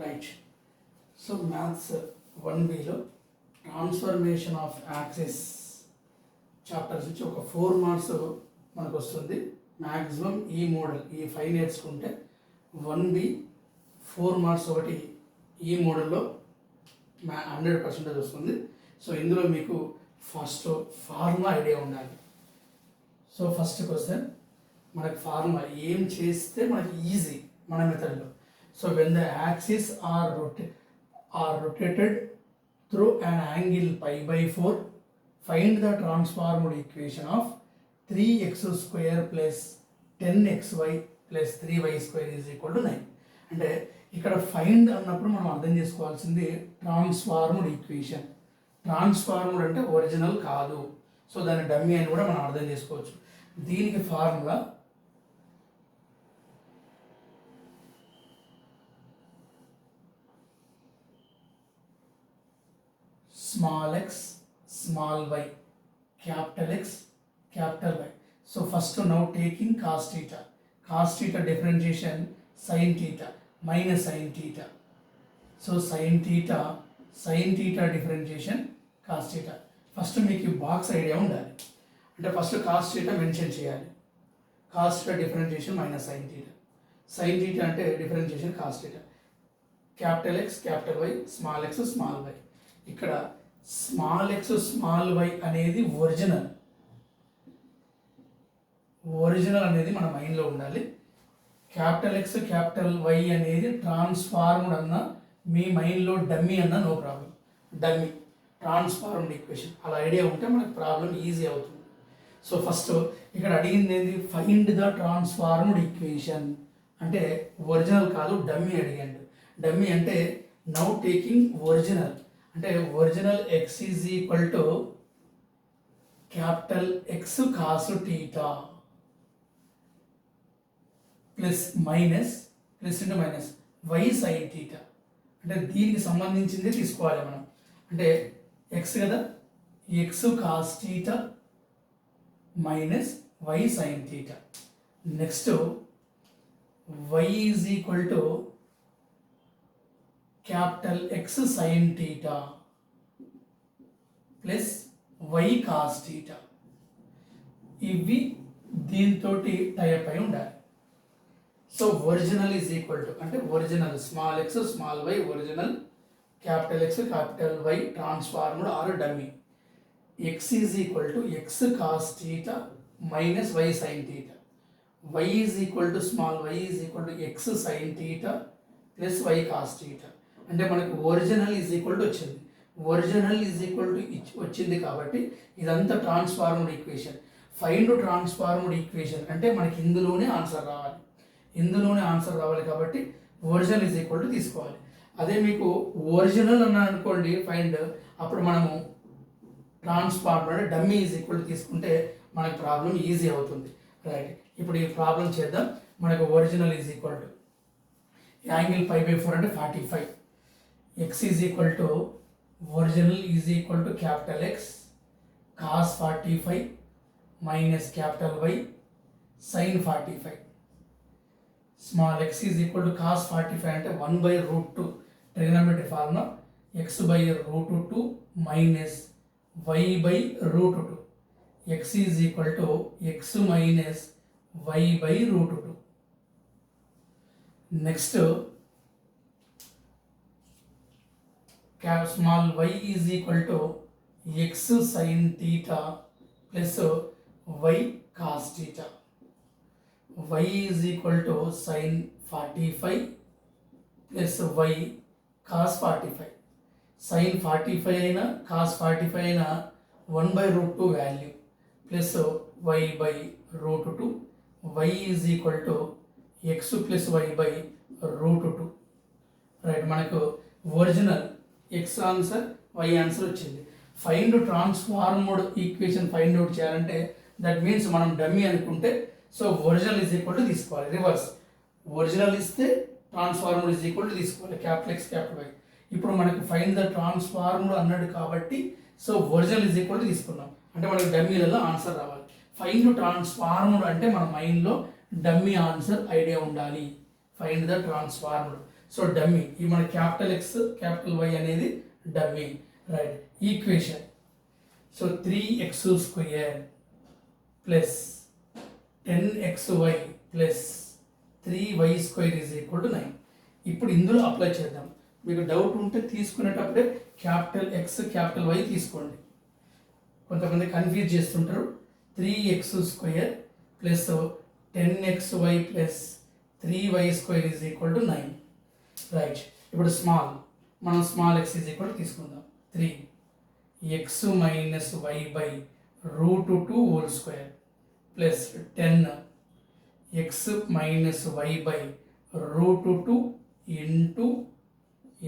Right. So maths 1Bలో transformation of axis chapters నుంచి ఒక 4 మార్క్స్ మనకు వస్తుంది. మ్యాక్సిమం ఈ మోడల్ ఈ 5 నేర్చుకుంటే 1B 4 మార్క్స్ ఒకటి ఈ మోడల్లో 100% వస్తుంది. సో ఇందులో మీకు ఫస్ట్ ఫార్ములా ఐడియా ఉండాలి. సో ఫస్ట్ క్వశ్చన్ మనకి ఫార్ములా ఏం చేస్తే మనకి ఈజీ మన మెథడ్లో. So when the axis are rotated through an angle π/4 find the transformed equation of 3x square plus 10xy plus 3y square is equal to 9. అంటే ఇక్కడ find అన్నప్పుడు మనం అర్థం చేసుకోవాల్సింది ట్రాన్స్ఫార్మ్డ్ ఈక్వేషన్. ట్రాన్స్ఫార్మ్డ్ అంటే ఒరిజినల్ కాదు, సో దాని డమ్మీ అని కూడా మనం అర్థం చేసుకోవచ్చు. దీనికి formula small x small y capital X capital Y. So first now taking cos theta differentiation sin theta minus sin theta. So sin theta differentiation cos theta. First మీకు box idea ఉండాలి. అంటే first cos theta mention చేయాలి. Cos theta differentiation minus sine theta. Sine theta అంటే differentiation cos theta. Capital X capital Y small X small Y. ఇక్కడ small X small Y అనేది original అనేది మన మైండ్లో ఉండాలి. క్యాపిటల్ ఎక్స్ క్యాపిటల్ వై అనేది transformed అన్న మీ మైండ్లో డమ్మీ అన్న no problem. Dummy transformed equation అలా ఐడియా ఉంటే మనకు ప్రాబ్లం ఈజీ అవుతుంది. సో ఫస్ట్ ఇక్కడ అడిగింది ఏంటి, ఫైండ్ ద ట్రాన్స్ఫార్మ్డ్ ఈక్వేషన్ అంటే ఒరిజినల్ కాదు డమ్మీ అడిగాడు. డమ్మీ అంటే నౌ టేకింగ్ ఒరిజినల్ అంటే original x is equal to capital X cos theta plus minus into minus why sine theta. అంటే దీనికి సంబంధించింది తీసుకోవాలి మనం. అంటే ఎక్స్ కదా, x cos theta minus why sine theta. Next y is equal to capital X sine theta plus why cos theta. ఇవి దీంతో type అయి ఉండాలి. So original is equal to అంటే original small X small y original, capital X capital why transformed or dummy. X is equal to X cos theta minus why sine theta. Y is equal to small why is equal to X sine theta plus why cos theta. అంటే మనకు original is equal to వచ్చింది. Original is equal to వచ్చింది కాబట్టి ఇదంతా transformed equation. Find transformed equation అంటే మనకి ఇందులోనే answer రావాలి కాబట్టి ఒరిజినల్ ఈజ్ ఈక్వల్ టు తీసుకోవాలి. అదే మీకు ఒరిజినల్ అన్న అనుకోండి ఫైండ్, అప్పుడు మనము ట్రాన్స్ఫార్మ్డ్ అంటే డమ్మీ ఈజ్ ఈక్వల్ టు తీసుకుంటే మనకు ప్రాబ్లం ఈజీ అవుతుంది. రైట్, ఇప్పుడు ఈ ప్రాబ్లం చేద్దాం. మనకు original is equal to angle π/4 అంటే 45. X is equal to original is equal to capital X cos 45 minus capital Y sine 45. Small X is equal to cos 45 అంటే 1/√2 trigonometry formula x/√2 minus y/√2. X is equal to X minus y/√2. Next small why is equal to X sine theta plus why cos theta. y is equal to sin 45 plus y cos 45. sin 45 అయినా cos 45 అయినా 1/√2 value plus y/√2. y is equal to x plus y/√2. Right, మనకు original x answer y answer వచ్చింది. Find transformed equation find out చేయాలంటే that means మనం dummy అనుకుంటే so original is equal to తీసుకోవాలి. Reverse, original ఇస్తే transformed is equal to తీసుకోవాలి capital X capital Y. ఇప్పుడు మనకు ఫైండ్ ద ట్రాన్స్ఫార్మ్డ్ అన్నాడు కాబట్టి so original is equal to తీసుకున్నాం. అంటే మనకు డమ్మీలలో ఆన్సర్ రావాలి. ఫైండ్ ట్రాన్స్ఫార్మ్డ్ అంటే మన మైండ్లో డమ్మీ ఆన్సర్ ఐడియా ఉండాలి. Find the transformed. So dummy ఈ మన క్యాపిటల్ ఎక్స్ క్యాపిటల్ వై అనేది dummy, right. Equation so 3x square plus 10xy plus 3y square is equal to 9. ఇప్పుడు ఇందులో అప్లై చేద్దాం. మీకు డౌట్ ఉంటే తీసుకునేటప్పుడే క్యాపిటల్ ఎక్స్ క్యాపిటల్ వై తీసుకోండి. కొంతమంది కన్ఫ్యూజ్ చేస్తుంటారు. 3x square plus 10xy plus 3y square is equal to 9, right. ఇప్పుడు మనం స్మాల్ ఎక్స్ ఈజ్ ఈక్వల్ తీసుకుందాం. 3x minus y by √2 whole square plus 10x minus y by √2 into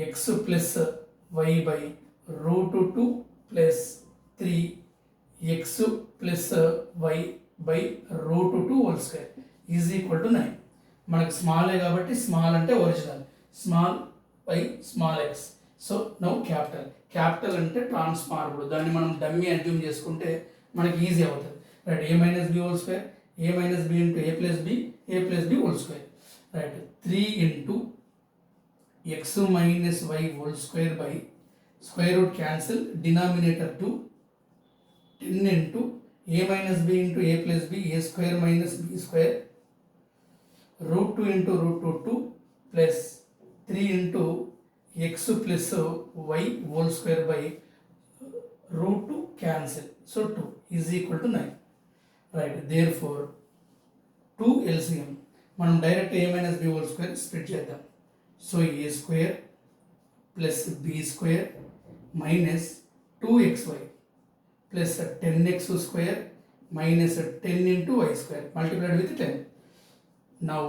X plus why by √2 plus 3x plus why by √2 whole square is equal to 9. మనకు స్మాలే కాబట్టి small అంటే original, small by small x. So now capital అంటే transformed, దాన్ని మనం dummy assume చేసుకుంటే మనకి easy అవుతుంది, right. a minus B whole square, a minus B into a plus B whole square, right. 3 into X minus Y whole square by square root cancel, denominator 2, 10 into a minus B into a plus B, a square minus B square, √2 into √2 plus 3 into X plus Y whole square by √2 cancel, so 2 is equal to 9, right. Therefore 2 LCM మనం direct a minus B whole square split చేద్దాం. So a square plus B square minus 2xy plus 10x square minus 10 into y square multiplied with 10. Now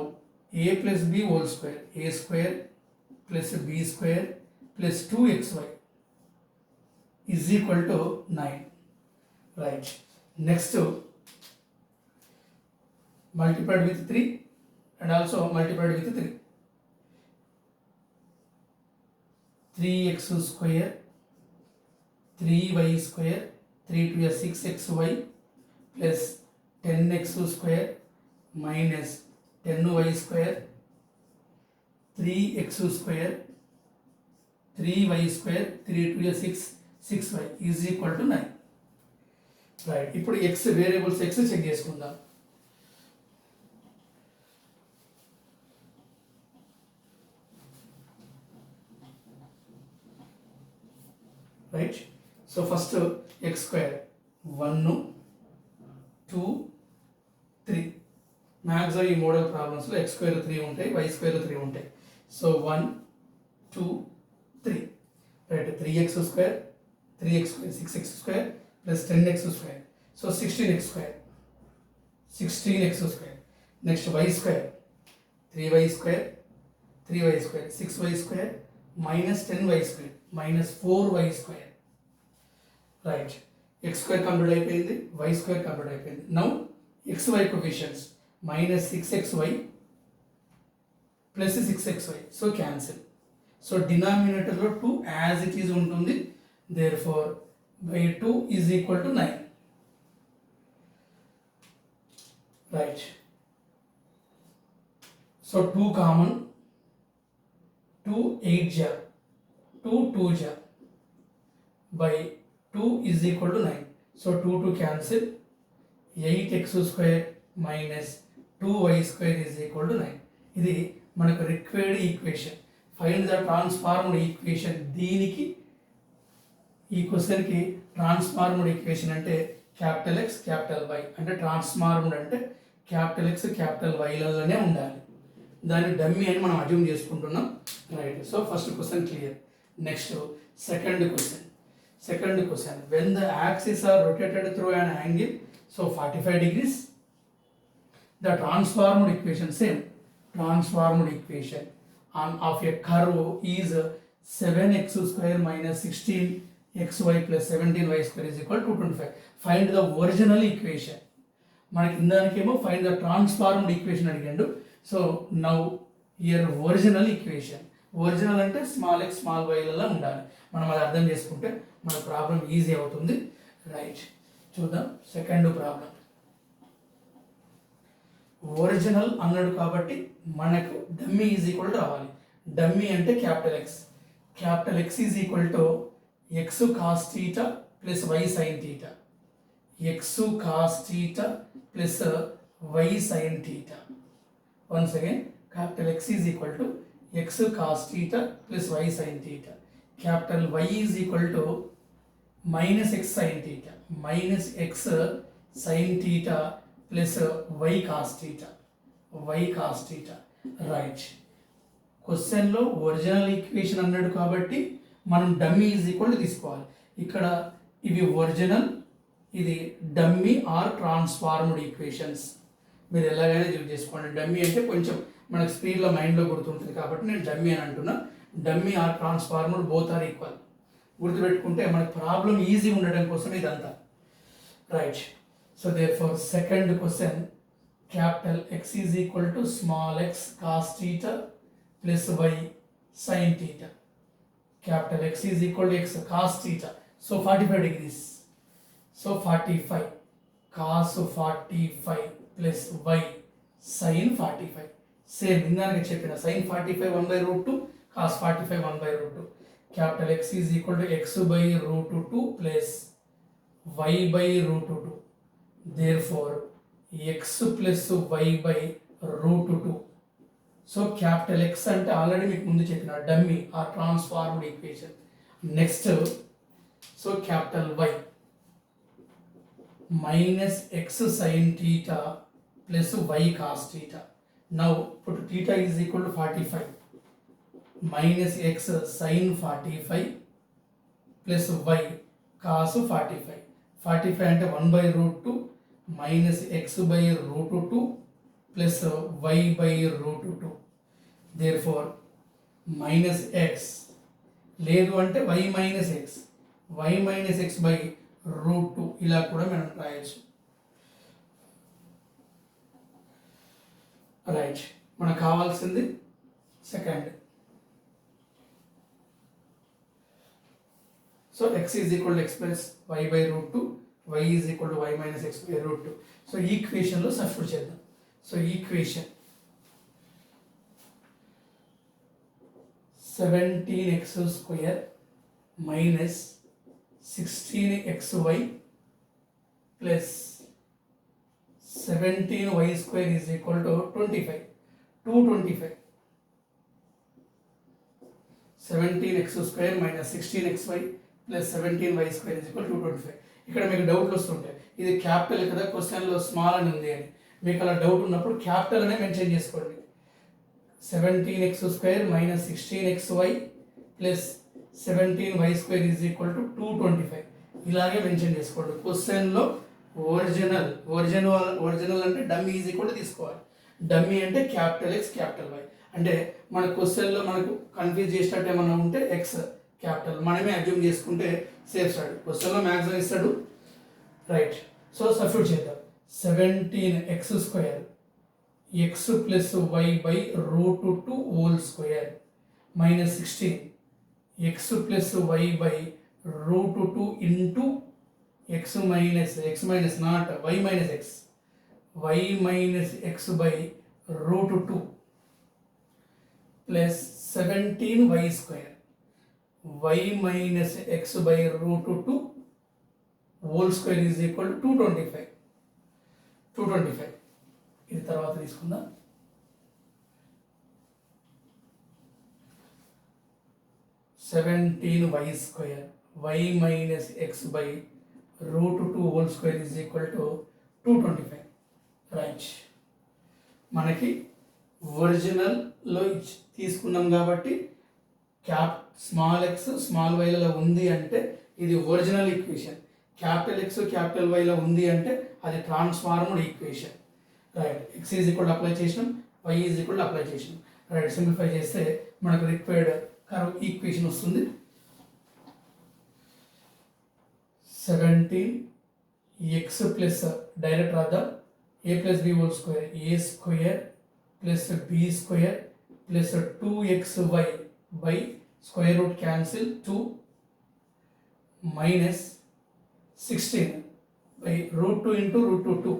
a plus B whole square, a square plus B square plus 2xy is equal to 9, right. Next multiplied with 3 and also multiplied with 3. 3x square, 3y square, 3 to 6xy plus 10x square minus 10y square, 3x square, 3y square, 3 to 6y is equal to 9, right. ఇప్పుడు x variables x check చేసుకుందాం. Right. So first x square 1 2 3, maximum ఈ model ప్రాబ్లమ్స్లో x square 3 ఉంటాయి, y square 3 ఉంటాయి. So 1 2 3, right. 3x square 3x square 6x square plus 10x square, so 16x square. Next y square 3y square 6y square minus 10y square minus 4y square, right. X square complete అయిపోయింది, y square complete అయిపోయింది. Now xy coefficients minus 6xy plus 6xy, so cancel. So డినామినేటర్లో 2 as it is ఉంటుంది. Therefore by 2 is equal to 9, right. So 2 common, 2 8 జా 2 2 జా by 2 is equal to 9. So 2 cancel, 8x square minus 2y square is equal to 9. ఇది మనకు required equation. Find the transformed equation. దీనికి ఈ క్వశ్చన్కి transformed equation అంటే capital X capital why, అంటే transformed అంటే క్యాపిటల్ ఎక్స్ క్యాపిటల్ వైలలోనే ఉండాలి. దాన్ని డమ్మీ అని మనం అజ్యూమ్ చేసుకుంటున్నాం, right. So first question clear. Next second question. When the axes are rotated through an angle, so 45 degrees, the transformed equation, same transformed equation of a curve is 7x square minus 16xy plus 17y square is equal to 25. Find the original equation. మనకి ఇందానికేమో find the transformed equation అడిగాడు. So now here original equation. Original అంటే small X small వైలలో ఉండాలి. మనం అది అర్థం చేసుకుంటే మన problem easy అవుతుంది, రైట్. చూద్దాం సెకండ్ ప్రాబ్లం. ఒరిజినల్ అన్నాడు కాబట్టి మనకు డమ్మీ ఈజ్ ఈక్వల్ రావాలి. డమ్మీ అంటే capital X. Capital X is equal to X cos theta plus Y sine theta. X cos theta plus Y sine theta. Once again capital X is equal to x cos theta plus y sin theta. Capital Y is equal to minus x sin theta. Minus x sin theta plus y cos theta. Y cos theta. Right. క్వశ్చన్లో original equation అన్నాడు కాబట్టి మనం dummy is equal తీసుకోవాలి. ఇక్కడ ఇవి original, ఇది dummy or transformed equations. మీరు ఎలాగైనా యూజ్ చేసుకోండి. డమ్మీ అంటే కొంచెం మనకు స్పీడ్లో మైండ్లో గుర్తుంటుంది కాబట్టి నేను డమ్మీ అని అంటున్నా. Dummy or transformer both are equal. గుర్తుపెట్టుకుంటే మనకు ప్రాబ్లం ఈజీ ఉండడం కోసం ఇదంతా. Right. So therefore second question, capital X is equal to small X cos theta plus Y sine theta. Capital X is equal to X cos theta. So 45 degrees. So 45 cos 45 plus Y sine 45. Same ఇందాక చెప్పిన sine 45 1/√2, cos 45 1/√2. Capital X is equal to X by √2 plus why by √2. Therefore x plus why by √2. So capital x అంటే already మీకు ముందు చెప్పిన dummy or transformed equation. Next so capital y minus x sine theta plus why cos theta. Now put theta is equal to 45 minus x sin 45 plus y cos 45. 45 అంటే 1/√2 minus x by √2 plus y by √2. Therefore minus x లేదు అంటే y minus x, y minus x by √2 ఇలా కూడా మనం రాయొచ్చు. Right. మనకు కావాల్సింది second. So X is equal to X plus why by √2, Y is equal to Y minus X by √2. So ఈక్వేషన్లో substitute చేద్దాం. So equation 17x² minus 16xy plus 17y² is equal to 25. 225. 17x² minus 16xy plus 17y² is equal to 225. ఇక్కడ మీకు డౌట్లు వస్తుంటాయి, ఇది capital కదా క్వశ్చన్లో small అని ఉంది అని. మీకు అలా డౌట్ ఉన్నప్పుడు క్యాపిటల్ అనే మెన్షన్ చేసుకోండి. 17x² minus 16xy plus 17y² is equal to 225. ఇలాగే మెన్షన్ చేసుకోండి. క్వశ్చన్లో ఒరిజినల్ అంటే డమ్మీ ఈజ్ ఈక్వల్ టు తీసుకోవాలి. డమ్మీ అంటే క్యాపిటల్ ఎక్స్ క్యాపిటల్ వై. అంటే మన క్వశ్చన్లో మనకు కన్ఫ్యూజ్ చేసినట్టు ఏమన్నా ఉంటే ఎక్స్ క్యాపిటల్ మనమే అజ్యూమ్ చేసుకుంటే సేఫ్ సైడ్. క్వశ్చన్లో మ్యాక్సిమం ఇస్తాడు. రైట్. సో సబ్స్టిట్యూట్ చేద్దాం. 17x² x plus why by √2 whole square minus 16 x plus why by √2 into x minus not y minus x, y minus x by √2 plus 17y², y minus x by √2 whole square is equal to 225. 225 ఇది తర్వాత తీసుకుందాం. 17y² y minus x by √2 whole square is equal to 225. Right. మనకి ఒరిజినల్లో తీసుకున్నాం కాబట్టి small X small వైలలో ఉంది అంటే ఇది original equation. Capital X capital వైలో ఉంది అంటే అది transformed equation. Right. X is equal apply చేసినాం, వై ఈజ్ ఈక్వల్ అప్లై చేసినాం. రైట్. సింప్లిఫై చేస్తే మనకు రిక్వైర్డ్ కర్వ్ ఈక్వేషన్ వస్తుంది. 17x ప్లస్ డైరెక్ట్ రాద్దాం. a plus B whole square a² plus b² plus 2xy by square root cancel 2 minus 16 by √2 into √2.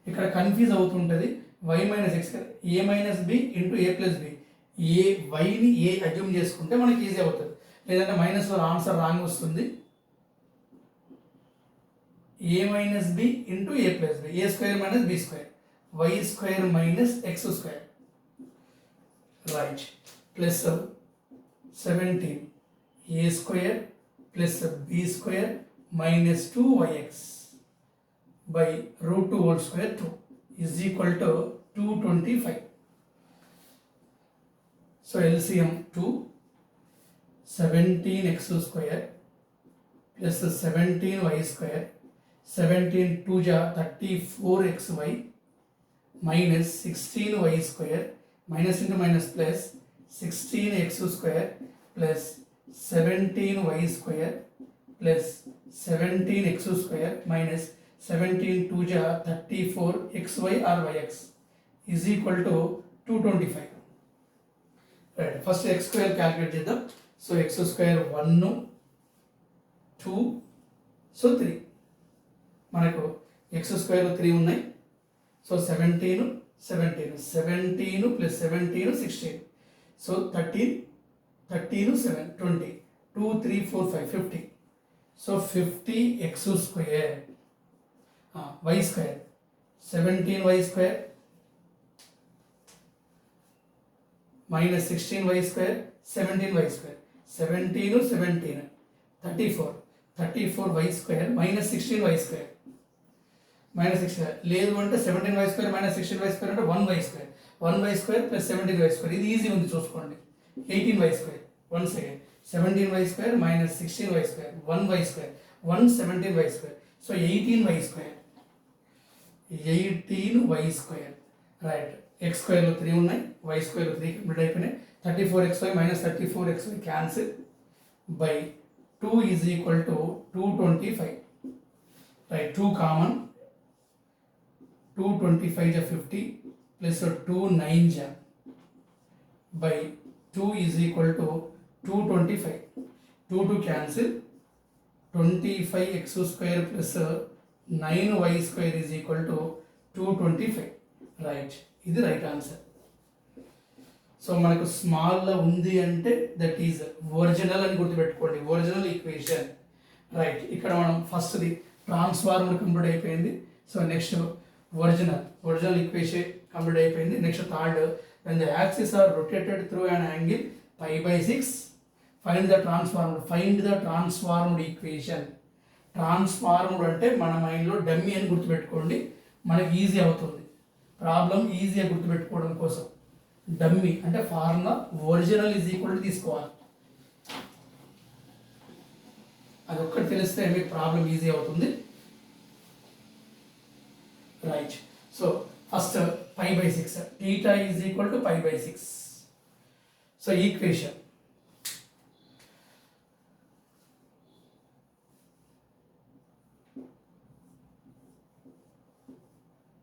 ఇక్కడ confuse అవుతుంటుంది y minus X, a minus B into a plus B. వైని A assume చేసుకుంటే మనకి easy అవుతుంది, లేదంటే మైనస్లో answer wrong వస్తుంది. A minus B into A plus B, A square minus B square, Y square minus X square, right, plus 17 A square plus B square minus 2yx by root 2 whole square 2 is equal to 225. So LCM 2, 17x square plus 17y square, 17 2 जा 34xy minus 16y square minus into minus plus 16x square plus 17y square plus 17x square minus 17 2 जा 34xy or yx is equal to 225. Right, first x square calculate చేద్దాం. So x square 1 2 so 3, మనకు x square 3 ఉన్నాయి. So 17 plus 17 16, so 13 7 20 2 3 4 5 50. So 50x square y square 17y square minus 16y square 17y square 17 34y square minus 16y square minus 6 లేదు అంటే 17y square minus 16y square అంటే 1y square, 1y square plus 17y square, ఇది easy ఉంది చూసుకోండి. 18y square, one second, 17y square minus 16y square 1y square 117y square, so 18y square right. X స్క్వేర్లో 3 ఉన్నాయి, Y స్క్వేర్లో 3 complete అయిపోయినాయి. 34xy minus 34xy cancel by 2 is equal to 225. Right, 2 common, 225 जा 50 plus 2 9 जा by 2 is equal to 225. 2 to cancel, 25x square plus 9y square is equal to 225. Right, ఇది right answer. So మనకు స్మాల్లో ఉంది అంటే that is original అని గుర్తుపెట్టుకోండి, original equation. Right, ఇక్కడ మనం ఫస్ట్ది ట్రాన్స్ఫార్మర్ కంప్లీట్ అయిపోయింది. So next original equation complete అయిపోయింది. Next third, when the axes are rotated through an angle pi/6, find the transformed equation. Transformed అంటే మన మైండ్లో డమ్మీ అని గుర్తుపెట్టుకోండి, మనకి ఈజీ అవుతుంది. ప్రాబ్లం ఈజీగా గుర్తుపెట్టుకోవడం కోసం డమ్మీ అంటే formula original is equal to తీసుకోవాలి. అది ఒక్కటి తెలిస్తే మీకు ప్రాబ్లం ఈజీ అవుతుంది. Right, so first pi/6, theta is equal to pi/6. So equation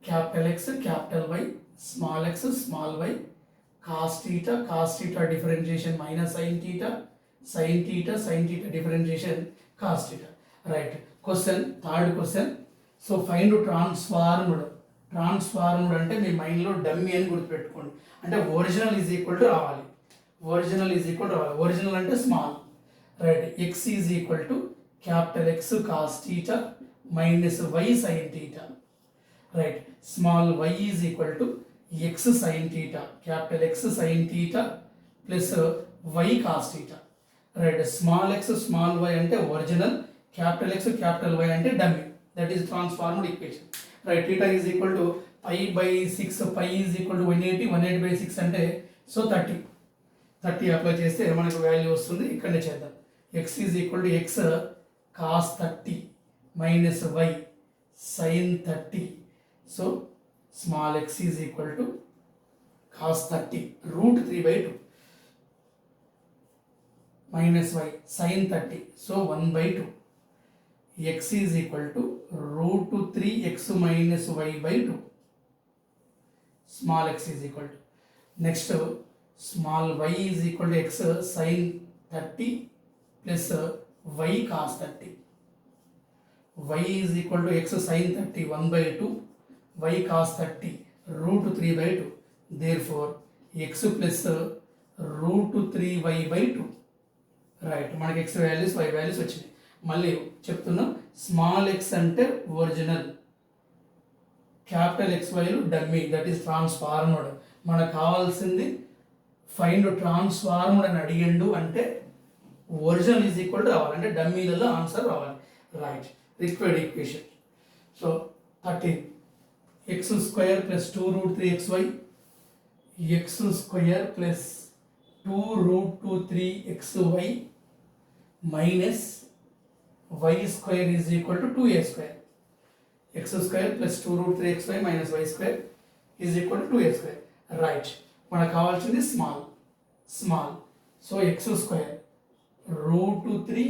capital X, capital Y, small x, small y, cos theta differentiation minus sin theta differentiation cos theta. Right, question, third question. So find transformed అంటే మీ మైండ్లో dummy అని గుర్తుపెట్టుకోండి, అంటే original is equal to రావాలి. Original అంటే small. Right, X is equal to capital X cos theta minus why sine theta. Right, small why is equal to X sine theta, capital X sine theta plus why cos theta. Right, small X small Y అంటే original, capital X capital why అంటే dummy. That is transformed equation. Right, theta is equal to pi/6, pi is equal to 180/6 అంటే so 30 apply చేస్తే మనకు value వస్తుంది. ఇక్కడనే చేద్దాం. x is equal to x cos 30 minus y sin 30. So small x is equal to cos 30 √3/2 minus y sin 30, so 1/2. x is equal to √3x minus y/2. Small x is equal to, next small y is equal to x sin 30 plus y cos 30. y is equal to x sin 30 1/2, y cos 30 √3/2. Therefore x plus √3y/2. Right, మనకి x values y values వచ్చినాయి. మళ్ళీ చెప్తున్నాం, small x అంటే original, capital XYలు dummy, that is transformed. మనకు కావాల్సింది find ట్రాన్స్ఫార్మర్డ్ అని అడిగిండు అంటే ఒరిజినల్ ఈజ్ ఈక్వల్ రావాలి, అంటే డమ్మీలలో ఆన్సర్ రావాలి. Right, required equation. So 13 x² + 2√3xy, x² + 2√3xy minus y² is equal to 2a². x² + 2√3xy minus y² is equal to 2a². Right, మనకు కావాల్సింది small. So x² √3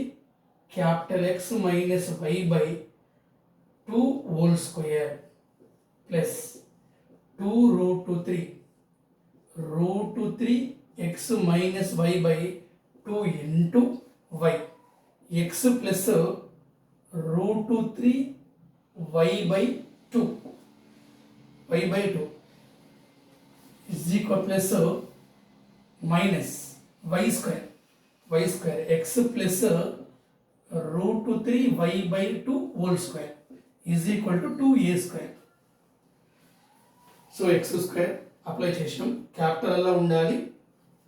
capital X minus y/2 whole square plus 2√3 x minus y/2 into y. x plus √3 y/2 is equal plus minus y² x plus √3 y/2 whole square is equal to 2a². So x² apply చేసినాం, capital అలా ఉండాలి,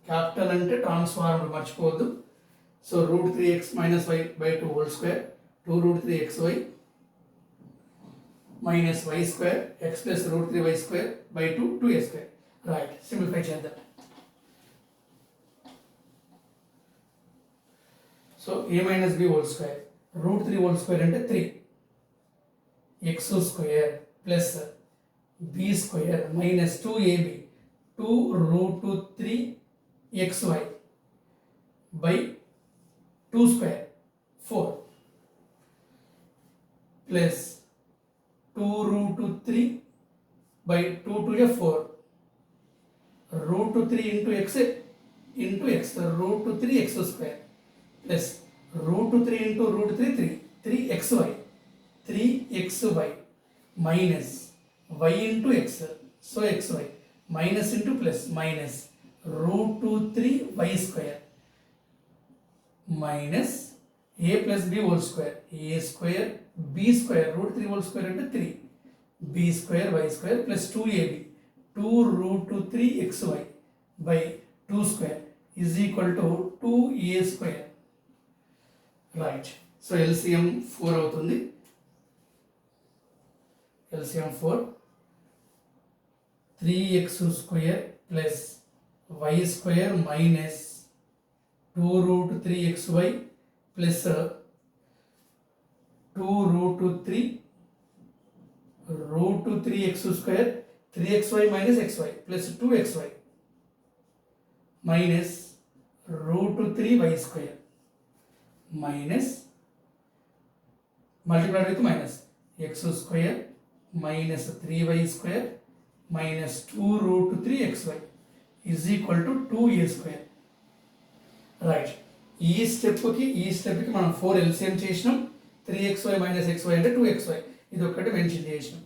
capital అంటే transformer మర్చిపోవద్దు. So √3x minus y/2 whole square 2√3xy minus y² x plus √3y²/2 2a². Right, simplify చేద్దాం. So a minus b whole square √3 whole square అంటే 3 x² plus b² minus 2ab 2√3xy by 2² 4 plus 2√3 by 2 to the 4 √3 into x √3x² plus √3 into √3 3xy minus y into x. So xy minus into plus minus √3y² minus a plus b whole square a² b² √3 whole square అంటే 3 b² y² plus 2ab 2√3xy by 2² is equal to 2a². Right, so LCM 4 అవుతుంది. LCM 4 3x² plus y² minus 2√3xy plus 2√3 √3x² 3xy minus xy plus 2xy minus √3y² minus multiplied with minus x² minus 3y² minus 2√3xy is equal to 2a². Right, ఈ స్టెప్కి మనం 4 LCM చేసినాం. 3xy minus xy అంటే 2xy, ఇది ఒక్కటి mention చేసినాం.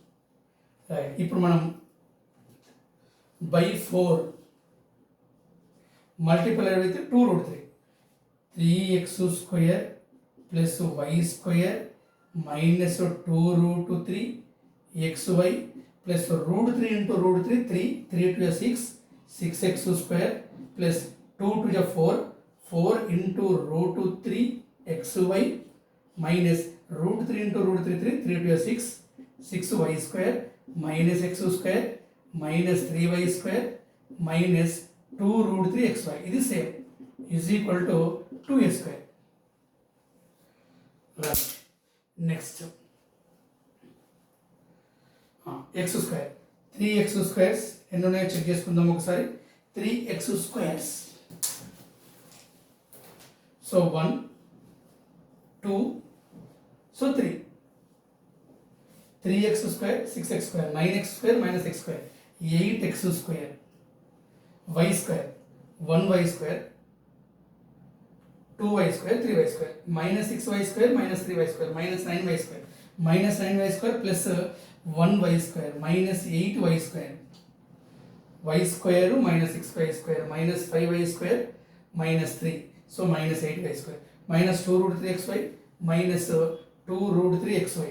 Right, ఇప్పుడు మనం by 4 multiply with 2√3 3x² plus y² minus 2√3xy plus √3 into √3 3 to the 6 6x² plus 2 to the 4 into √3xy minus √3 into √3 3 to the 6 6y² minus x² minus 3y² minus 2√3xy, ఇది same, is equal to 2a². Right, next x² 3x² ఎన్ని ఉన్నాయో check చేసుకుందాం ఒకసారి. 3x², so 1 2 so 3 3x² 6x² 9x² minus x² 8x² y² 1y² 2y² 3y² minus 6y² minus 3y² minus 9y² plus 1y² minus 8y² y square minus 6y square minus 5y square minus 3. So minus 8y square minus 2 root 3xy minus 2 root 3xy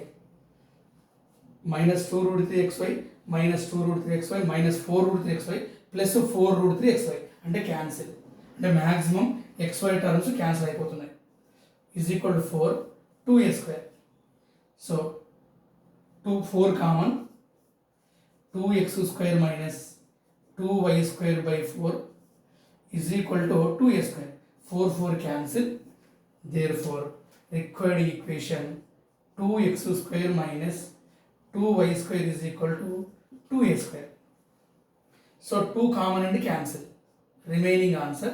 minus 2 root 3xy minus 2 root 3xy minus 4 root 3xy plus 4 root 3xy అంటే cancel అంటే maximum xy terms cancel అయిపోతున్నాయి is equal to 4 2a square. So 4 common 2x square minus 2y square by 4 is equal to 2a square. 4 cancel. Therefore required equation 2x square minus 2y square is equal to 2a square. So 2 common and cancel. Remaining answer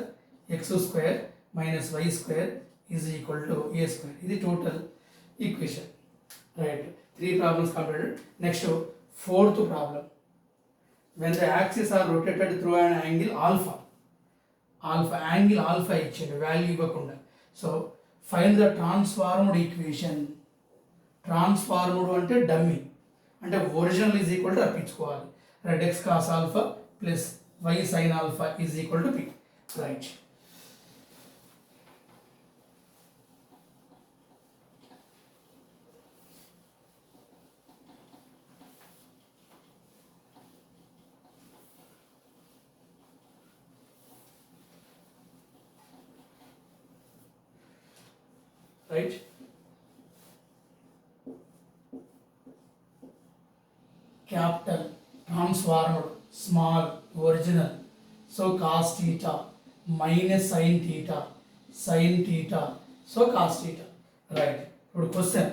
x square minus y square is equal to a square. This is total equation. Right. 3 problems completed. Next, 4th problem. When the axes are rotated through an angle alpha angle alpha ఇచ్చిండు value ఇవ్వకుండా. So find the transformed equation. Transformed అంటే dummy అంటే original is equal to రప్పించుకోవాలి. Right. X cos alpha plus Y sine alpha is equal to P. Right. Right. Capital, transformed, small, original. So cos theta minus sin theta, so cos theta. Right. Now question.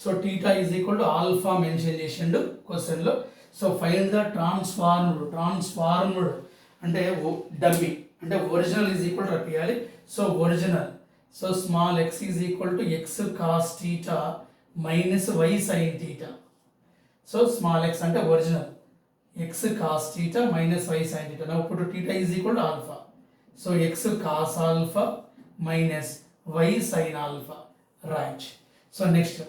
So theta is equal to alpha mention చేసిండు question లో. So find the transformed అంటే dummy అంటే original is equal to రప్పియాలి. So original. So small x is equal to x cos theta minus y sin theta. So small x ante original x cos theta minus y sin theta. Now put theta is equal to alpha. So x cos alpha minus y sin alpha. Right. So next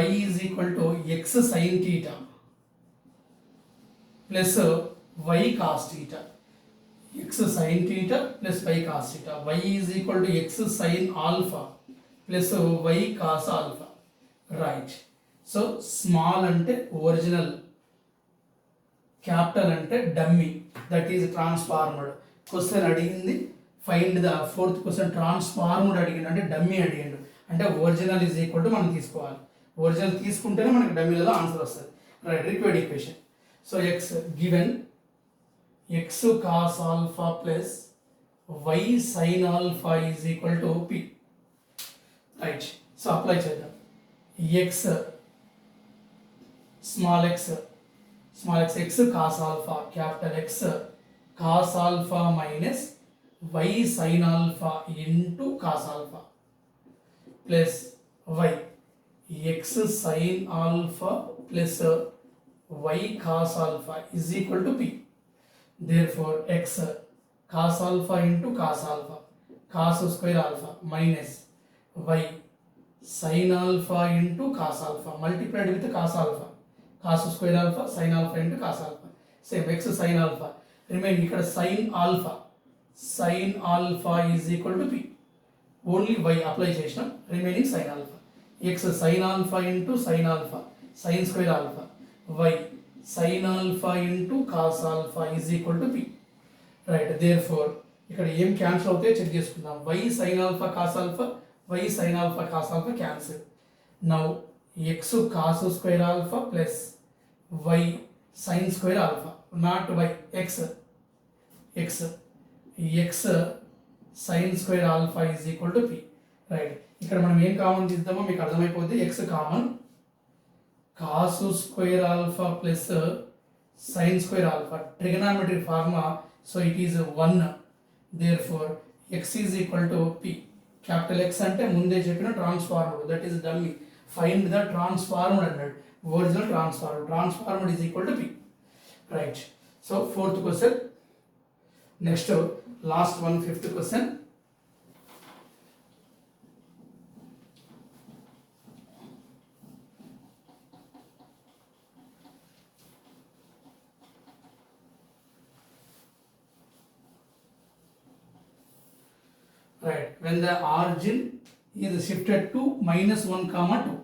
y is equal to x sin theta plus y cos theta. X sin theta plus y cos theta. Y is equal to x sin alpha plus y cos alpha. Right. So small ante original, capital ante dummy, that is transformed. Question అడిగింది find the fourth question transformed అడిగిండు అంటే dummy అడిగిండు అంటే original is equal to మనం తీసుకోవాలి. Original తీసుకుంటేనే మనకి డమ్మీలలో answer వస్తుంది. Right. Required equation. So X given x cos alpha plus y sin alpha is equal to p. Right. So apply చేద్దాం. x small x cos alpha, capital X cos alpha minus y sin alpha into cos alpha plus y x sin alpha plus y cos alpha is equal to p. Therefore x cos alpha into cos alpha, cos square alpha minus y sin alpha into cos alpha multiplied with cos alpha, cos square alpha sin alpha into cos alpha. Same x sin alpha remain ఇక్కడ sin alpha is equal to p. Only y apply చేసినాం. remaining sin alpha. x sin alpha into sin alpha, sin square alpha, y sin alpha into cos alpha is equal to p. Right. Therefore ఇక్కడ ఏం cancel అవుతాయో check చేసుకుందాం. y sin alpha cos alpha, y sin alpha cos alpha cancel. Now x cos square alpha plus y sin square alpha, not y, x sin square alpha is equal to p. Right. ఇక్కడ మనం ఏం common తీద్దామో మీకు అర్థమైపోద్ది. x common cos square alpha plus sin square alpha, trigonometric formula, so it is 1. Therefore x is equal to p. Capital X అంటే ముందే చెప్పిన transformed, that is dummy. Find the transformed అన్నాడు. Original transformed is equal to p. Right. So fourth question. Next last one, fifth question. right, when the origin is shifted to -1 comma 2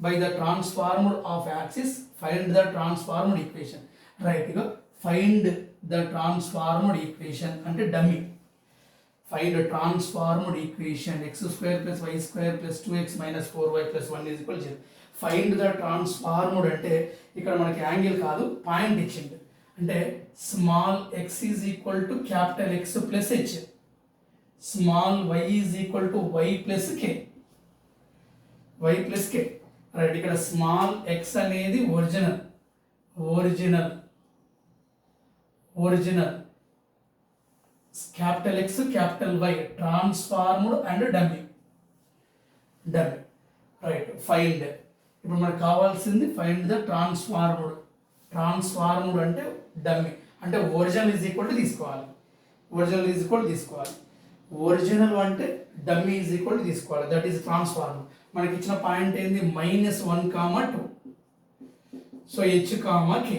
by the transformed of axis, find the transformed equation. Right, ఇక find the transformed equation అంటే dummy. Find a transformed equation x square plus y square plus 2x minus 4y plus 1 is equal to 0. Find the transformed అంటే ఇక్కడ మనకి angle కాదు point ఇచ్చింది. అంటే small x is equal to capital X plus h, small y is equal to y plus k, y plus k. రైట్, ఇక్కడ small x అనేది original original original capital X capital why transformed and dummy. Dummy, right. Find, ఇప్పుడు మనకు కావాల్సింది find the transformed. Transformed అంటే dummy, అంటే original is equal to తీసుకోవాలి. Original is equal తీసుకోవాలి. ఒరిజినల్ అంటే డమ్మీ ఈజ్ ఈక్వల్ తీసుకోవాలి. That is transformed. మనకి ఇచ్చిన పాయింట్ ఏంది -1 comma 2. So h comma k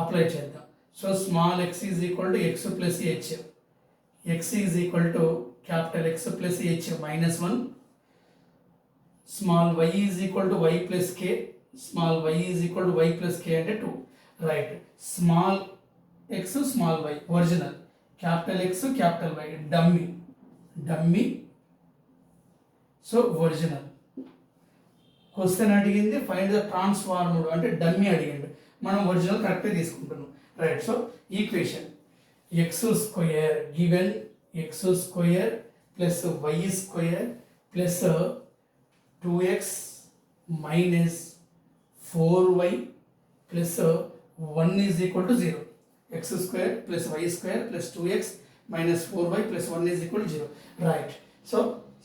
apply చేద్దాం. So small x is equal to x plus h, x is equal to capital X plus h -1, small y is equal to y plus k, small y is equal to y plus k అంటే 2. Right, small x small y original, capital X capital y dummy. Dummy, so original. Question అడిగింది find the transformed అంటే dummy అడిగింది, మనం original కరెక్ట్గా తీసుకుంటున్నాం. Right, so equation x square given x square plus y square plus 2x minus 4y plus 1 is equal to 0. x square plus y square plus 2x minus 4y plus 1 is equal to 0. Right, so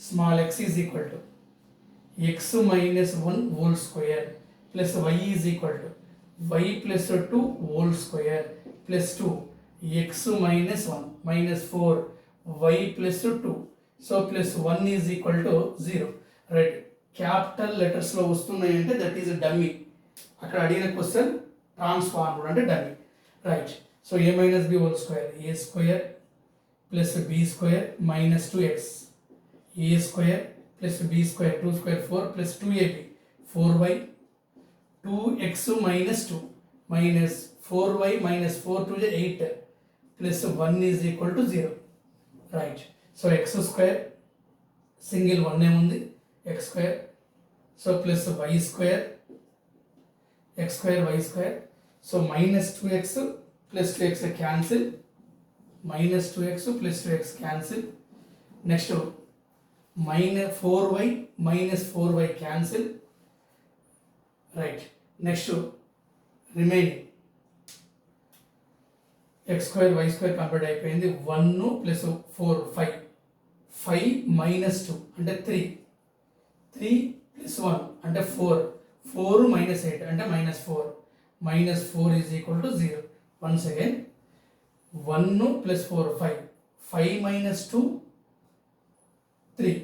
small x is equal to x minus 1 whole square plus y is equal to y plus 2 whole square plus 2 x minus 1 minus 4 y plus 2, so plus 1 is equal to 0. Right, capital letters లో వస్తున్నాయి అంటే that is dummy. అక్కడ అడిగిన question transformed అంటే dummy. Right, so a minus b whole square, a square plus b square minus 2x, a square plus b square 2 square 4 plus 2ab 4y 2x minus 2 minus 4y minus 4 to the 8 plus 1 is equal to 0. Right, so x square single 1 ఏముంది x square, so plus y square x square y square, so minus 2x plus 2x cancel, minus 2x plus 2x cancel. Next minus 4y minus 4y cancel. Right, next remaining x square y square complete అయిపోయింది. 1 plus 4 5, 5 minus 2 అంటే 3, 3 plus 1 అంటే 4, 4 minus 8 అంటే -4, -4 is equal to 0. Once again 1 plus 4 5, 5 minus 2 3,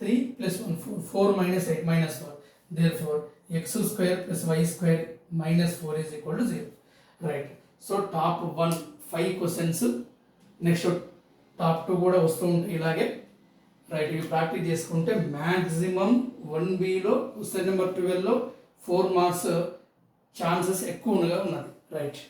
3 plus 1 4, 4 minus 8 minus 4. Therefore x square plus y square minus 4 is equal to 0. Right, so top 1 5 questions, next top 2 కూడా వస్తూ ఉంటాయి ఇలాగే. రైట్, ఇవి ప్రాక్టీస్ చేసుకుంటే మ్యాక్సిమం 1Bలో క్వశ్చన్ నెంబర్ 12లో 4 మార్క్స్ ఛాన్సెస్ ఎక్కువగా ఉన్నది. రైట్.